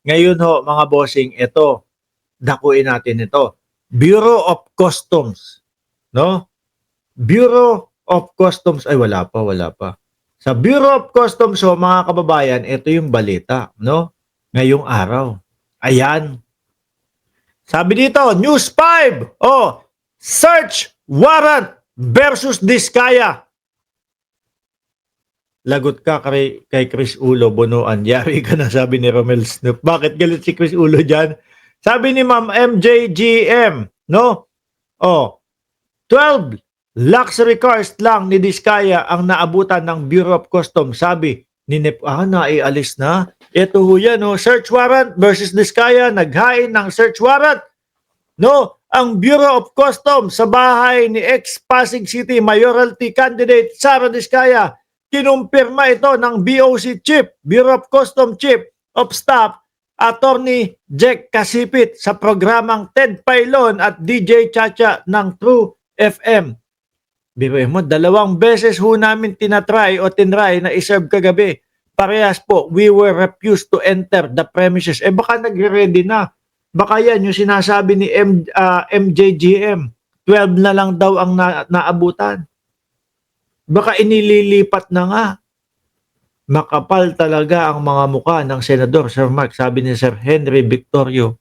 Ngayon ho, mga bossing, ito, dakuin natin ito. Bureau of Customs, no? Bureau of Customs, ay wala pa, wala pa. Sa Bureau of Customs ho, mga kababayan, ito yung balita, no? Ngayong araw. Ayan. Sabi dito, News 5, oh, search warrant versus Diskaya. Lagot ka kay Chris Ulo, bunuan. Yari ka na, sabi ni Romel Snoop. Bakit galit si Chris Ulo dyan? Sabi ni Ma'am MJGM, no? Oh, 12 luxury cars lang ni Diskaya ang naabutan ng Bureau of Customs. Sabi ni naialis na. Ito ho yan, no? Search warrant versus Diskaya. Naghain ng search warrant. No, ang Bureau of Customs sa bahay ni ex-Pasig City Mayoralty candidate Sara Diskaya. Kinumpirma ito ng BOC Chief, Bureau of Customs Chief of Staff, Attorney Jack Kasipit sa programang Ted Pailon at DJ Chacha ng True FM. Biro mo, 2 beses ho namin tinatry o tinry na iserve kagabi. Parehas po, we were refused to enter the premises. Baka nagre-ready na. Baka yan yung sinasabi ni MJGM. 12 na lang daw ang naabutan. Baka inililipat na nga. Makapal talaga ang mga muka ng Senador, Sir Mark, sabi ni Sir Henry Victorio.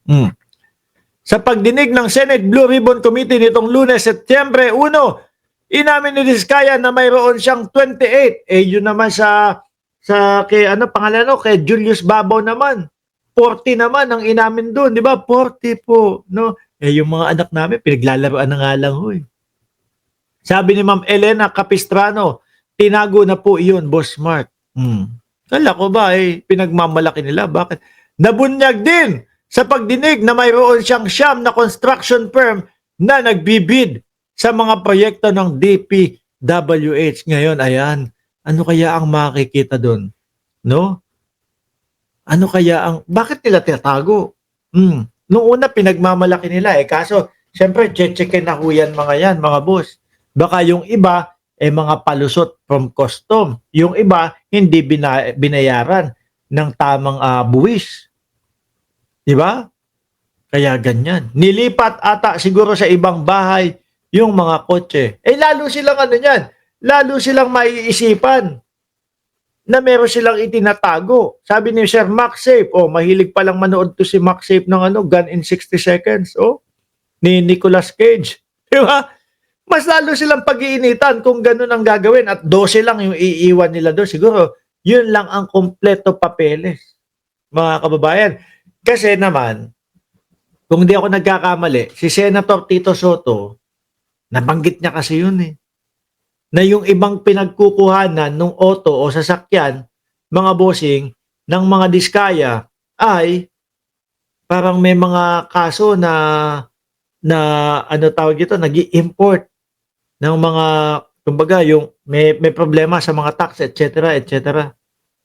Sa pagdinig ng Senate Blue Ribbon Committee nitong Lunes, Setyembre 1, inamin ni Diskaya na mayroon siyang 28. Yun naman kay kay Julius Babaw naman. 40 naman ang inamin doon, di ba? 40 po, no? Yung mga anak namin, pinaglalaroan na nga lang, huy. Sabi ni Ma'am Elena Capistrano, tinago na po iyon, Boss Mark. Kala ko ba, pinagmamalaki nila? Bakit? Nabunyag din sa pagdinig na mayroon siyang na construction firm na nagbibid sa mga proyekto ng DPWH. Ngayon, ayan, ano kaya ang makikita doon? No? Ano kaya ang, bakit nila tinatago? Noong una, pinagmamalaki nila kaso, syempre, check-checkin na ho yan mga yan, mga boss. Baka yung iba, mga palusot from custom. Yung iba, hindi binayaran ng tamang buwis. Diba? Kaya ganyan. Nilipat ata siguro sa ibang bahay yung mga kotse. Lalo silang lalo silang maiisipan na meron silang itinatago. Sabi ni Sir Max Safe, mahilig palang manood to si Max Safe ng Gun in 60 Seconds, ni Nicolas Cage. Diba? Mas lalo silang pag-iinitan kung ganun ang gagawin at 12 lang yung iiwan nila doon. Siguro, yun lang ang kompleto papeles, mga kababayan. Kasi naman, kung di ako nagkakamali, si Senator Tito Soto, nabanggit niya kasi yun na yung ibang pinagkukuhanan ng auto o sasakyan, mga bossing, ng mga Diskaya, ay parang may mga kaso na tawag ito, nag-i-import ng mga, kumbaga, yung may problema sa mga tax, etc., etc.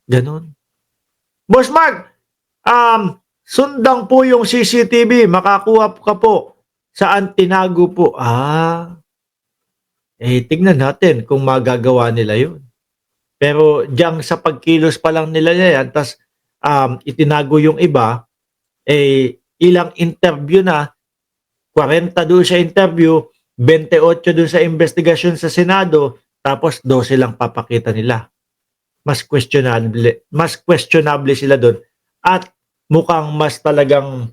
Ganon. Boss Mark, sundang po yung CCTV, makakuha ka po. Saan tinago po? Tignan natin kung magagawa nila yun. Pero diyan sa pagkilos pa lang nila yan, tas itinago yung iba, ilang interview na, 40 doon sa interview, 28 doon sa investigasyon sa Senado, tapos 12 lang papakita nila. Mas questionable sila doon. At mukhang mas talagang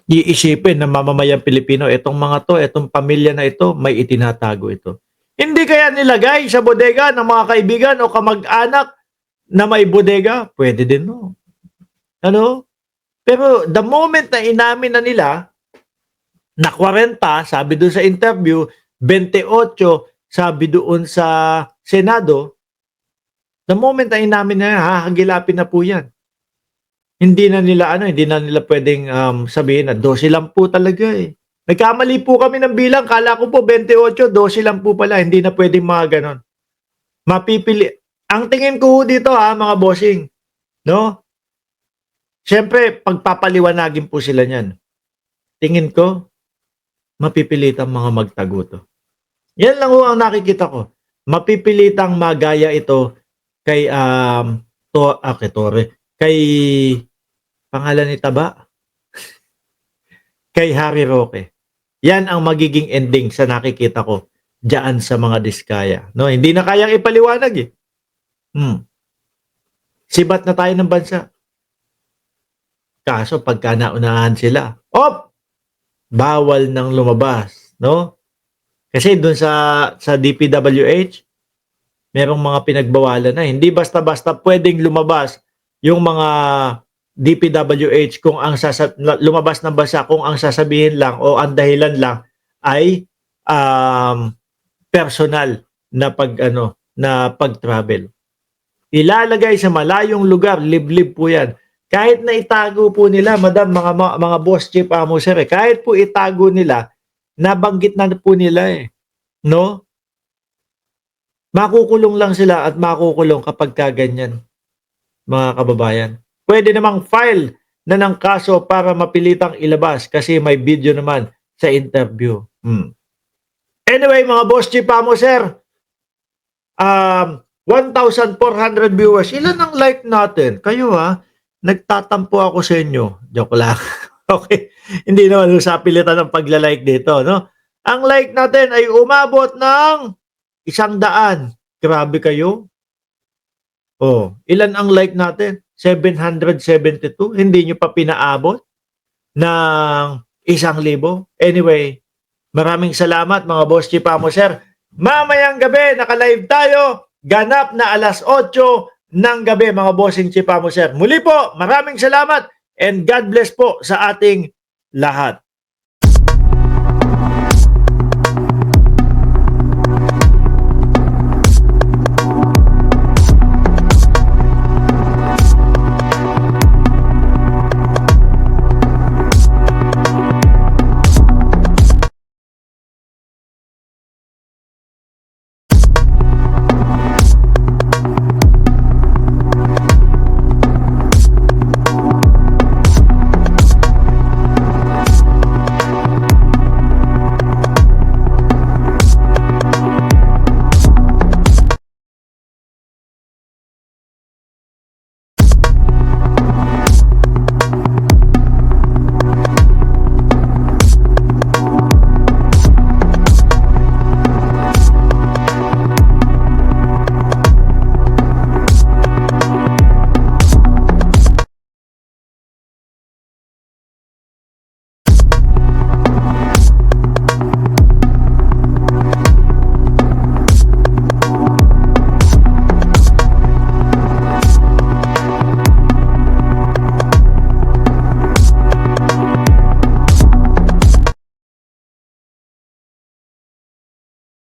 iisipin ng mamamayang Pilipino, itong mga to, itong pamilya na ito, may itinatago ito. Hindi kaya nilagay sa bodega ng mga kaibigan o kamag-anak na may bodega? Pwede din, no? Pero the moment na inamin na nila, na 40, sabi doon sa interview, 28, sabi doon sa Senado, the moment na inamin na, hahagilapin na po yan. Hindi na nila pwedeng sabihin na 12 lang po talaga Nagkamali po kami ng bilang, kala ko po 28, 12 lang po pala, hindi na pwedeng mga ganon. Mapipili. Ang tingin ko dito mga bossing, no? Siyempre, pagpapaliwanagin po sila niyan. Tingin ko, mapipilitang mga magtago to. Yan lang ho ang nakikita ko. Mapipilitang magaya ito kay kay Pangalan ni Taba? Kay Harry Roque. Yan ang magiging ending sa nakikita ko diyan sa mga Diskaya. No, hindi na kayang ipaliwanag eh. Sibat na tayo ng bansa. Kaso pagka naunahan sila, bawal nang lumabas, no? Kasi doon sa DPWH, merong mga pinagbawalan na. Hindi basta-basta pwedeng lumabas yung mga DPWH kung ang lumabas ng bansa kung ang sasabihin lang o ang dahilan lang ay personal na pag-travel. Ilalagay sa malayong lugar, liblib po 'yan. Kahit na itago po nila, madam, mga boss, chief, amo, sir, kahit po itago nila, nabanggit na po nila eh. No? Makukulong lang sila at makukulong kapag kaganyan, mga kababayan. Pwede namang file na ng kaso para mapilitang ilabas kasi may video naman sa interview. Anyway, mga boss, chief, amo, sir, 1,400 viewers. Ilan ang like natin? Kayo ha? Nagtatampo ako sa inyo. Joke lang. Okay. Hindi naman sa pilitan ng pagla-like dito, no? Ang like natin ay umabot ng 100. Grabe kayo. Ilan ang like natin? 772. Hindi nyo pa pinaabot ng 1,000. Anyway, maraming salamat mga boss, chief, amo, sir. Mamayang gabi, naka-live tayo. Ganap na alas 8 ng gabi, mga bossing, chief, amo, sir. Muli po, maraming salamat and God bless po sa ating lahat.